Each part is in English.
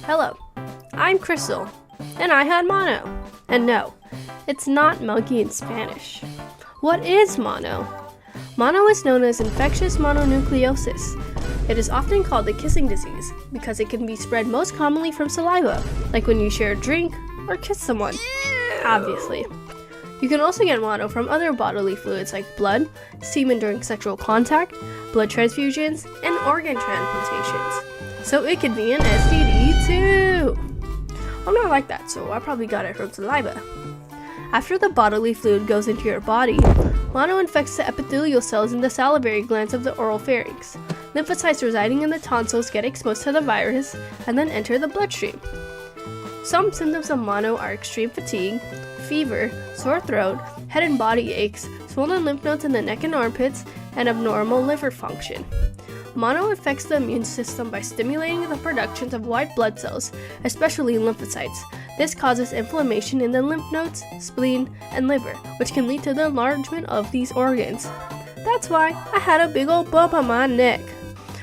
Hello, I'm Krystall, and I had mono. And no, it's not monkey in Spanish. What is mono? Mono is known as infectious mononucleosis. It is often called the kissing disease because it can be spread most commonly from saliva, like when you share a drink or kiss someone. Obviously. You can also get mono from other bodily fluids like blood, semen during sexual contact, blood transfusions, and organ transplantations. So it could be an STD too. I'm not like that, so I probably got it from saliva. After the bodily fluid goes into your body, mono infects the epithelial cells in the salivary glands of the oral pharynx. Lymphocytes residing in the tonsils get exposed to the virus and then enter the bloodstream. Some symptoms of mono are extreme fatigue, fever, sore throat, head and body aches, swollen lymph nodes in the neck and armpits, and abnormal liver function. Mono affects the immune system by stimulating the production of white blood cells, especially lymphocytes. This causes inflammation in the lymph nodes, spleen, and liver, which can lead to the enlargement of these organs. That's why I had a big old bump on my neck.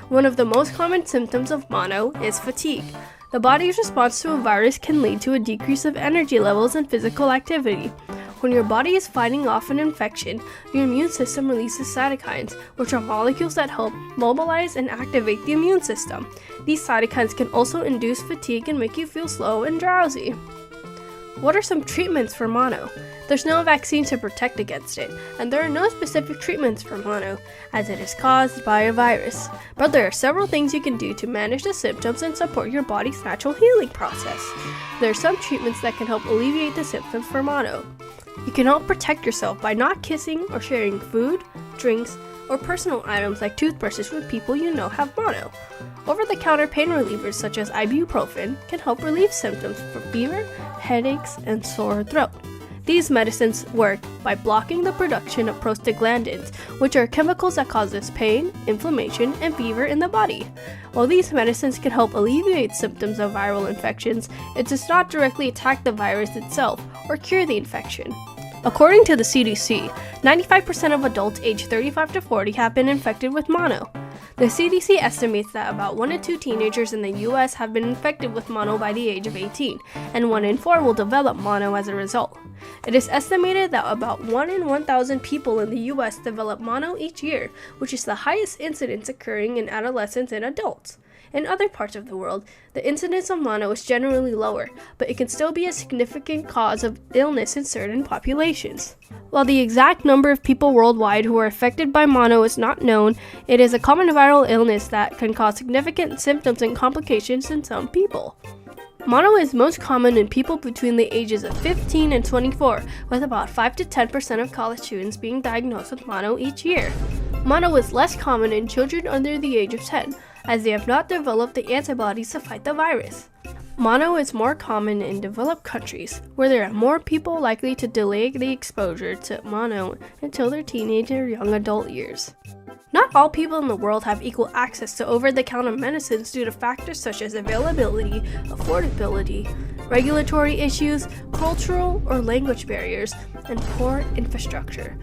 One of the most common symptoms of mono is fatigue. The body's response to a virus can lead to a decrease of energy levels and physical activity. When your body is fighting off an infection, your immune system releases cytokines, which are molecules that help mobilize and activate the immune system. These cytokines can also induce fatigue and make you feel slow and drowsy. What are some treatments for mono? There's no vaccine to protect against it, and there are no specific treatments for mono, as it is caused by a virus. But there are several things you can do to manage the symptoms and support your body's natural healing process. There are some treatments that can help alleviate the symptoms for mono. You can help protect yourself by not kissing or sharing food, drinks, or personal items like toothbrushes with people you know have mono. Over-the-counter pain relievers such as ibuprofen can help relieve symptoms for fever, headaches, and sore throat. These medicines work by blocking the production of prostaglandins, which are chemicals that causes pain, inflammation, and fever in the body. While these medicines can help alleviate symptoms of viral infections, it does not directly attack the virus itself or cure the infection. According to the CDC, 95% of adults aged 35 to 40 have been infected with mono. The CDC estimates that about 1 in 2 teenagers in the US have been infected with mono by the age of 18, and 1 in 4 will develop mono as a result. It is estimated that about 1 in 1,000 people in the US develop mono each year, which is the highest incidence occurring in adolescents and adults. In other parts of the world, the incidence of mono is generally lower, but it can still be a significant cause of illness in certain populations. While the exact number of people worldwide who are affected by mono is not known, it is a common viral illness that can cause significant symptoms and complications in some people. Mono is most common in people between the ages of 15 and 24, with about 5 to 10% of college students being diagnosed with mono each year. Mono is less common in children under the age of 10, as they have not developed the antibodies to fight the virus. Mono is more common in developed countries, where there are more people likely to delay the exposure to mono until their teenage or young adult years. Not all people in the world have equal access to over-the-counter medicines due to factors such as availability, affordability, regulatory issues, cultural or language barriers, and poor infrastructure.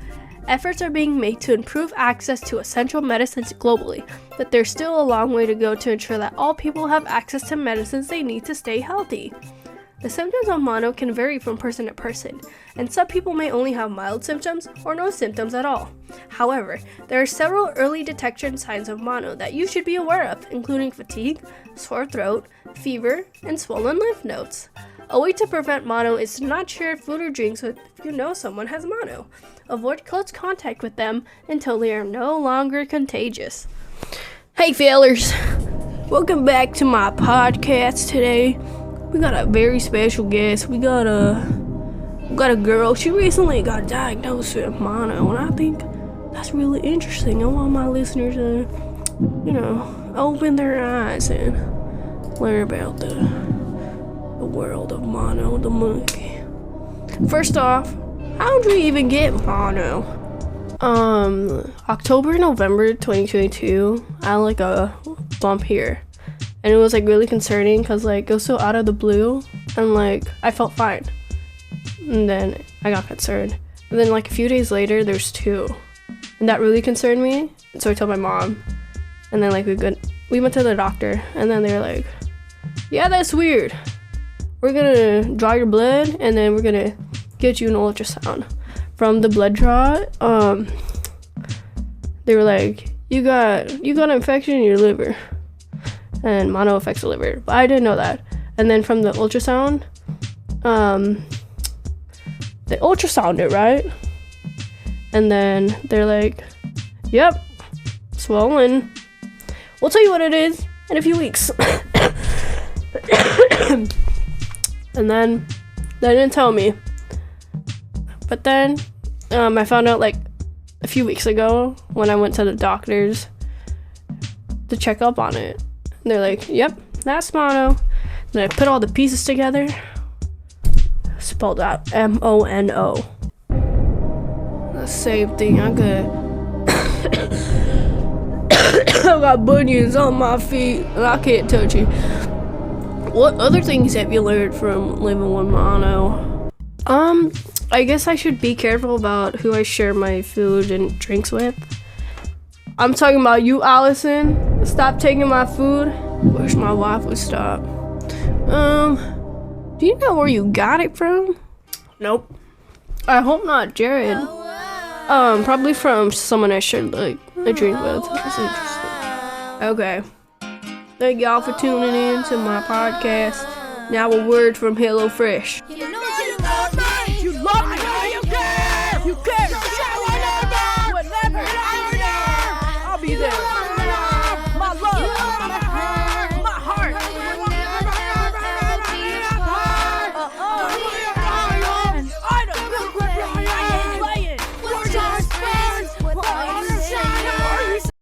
Efforts are being made to improve access to essential medicines globally, but there's still a long way to go to ensure that all people have access to medicines they need to stay healthy. The symptoms of mono can vary from person to person, and some people may only have mild symptoms or no symptoms at all. However, there are several early detection signs of mono that you should be aware of, including fatigue, sore throat, fever, and swollen lymph nodes. A way to prevent mono is to not share food or drinks if you know someone has mono. Avoid close contact with them until they are no longer contagious. Hey fellers, welcome back to my podcast today. We got a very special guest. We got a girl. She recently got diagnosed with mono, and I think that's really interesting. I want my listeners to, open their eyes and learn about the world of mono, the monkey. First off, how did you even get mono? October, November 2022, I had like a bump here. And it was like really concerning because like it was so out of the blue and like I felt fine. And then I got concerned. And then like a few days later, there's 2. And that really concerned me. And so I told my mom. And then like we went to the doctor. And then they were like, yeah, that's weird. We're gonna draw your blood, and then we're gonna get you an ultrasound. From the blood draw, they were like, you got an infection in your liver, and mono affects the liver. But I didn't know that. And then from the ultrasound, they ultrasound it, right? And then they're like, yep, swollen. We'll tell you what it is in a few weeks. And then they didn't tell me. But then I found out like a few weeks ago when I went to the doctors to check up on it. And they're like, yep, that's mono. Then I put all the pieces together. Spelled out M-O-N-O. The same thing. I got bunions on my feet and I can't touch it. What other things have you learned from living with mono? I guess I should be careful about who I share my food and drinks with. I'm talking about you, Allison. Stop taking my food. Wish my wife would stop. Do you know where you got it from? Nope. I hope not, Jared. Probably from someone I shared like a drink with. That's interesting. Okay. Thank y'all for tuning in to my podcast. Now a word from HelloFresh.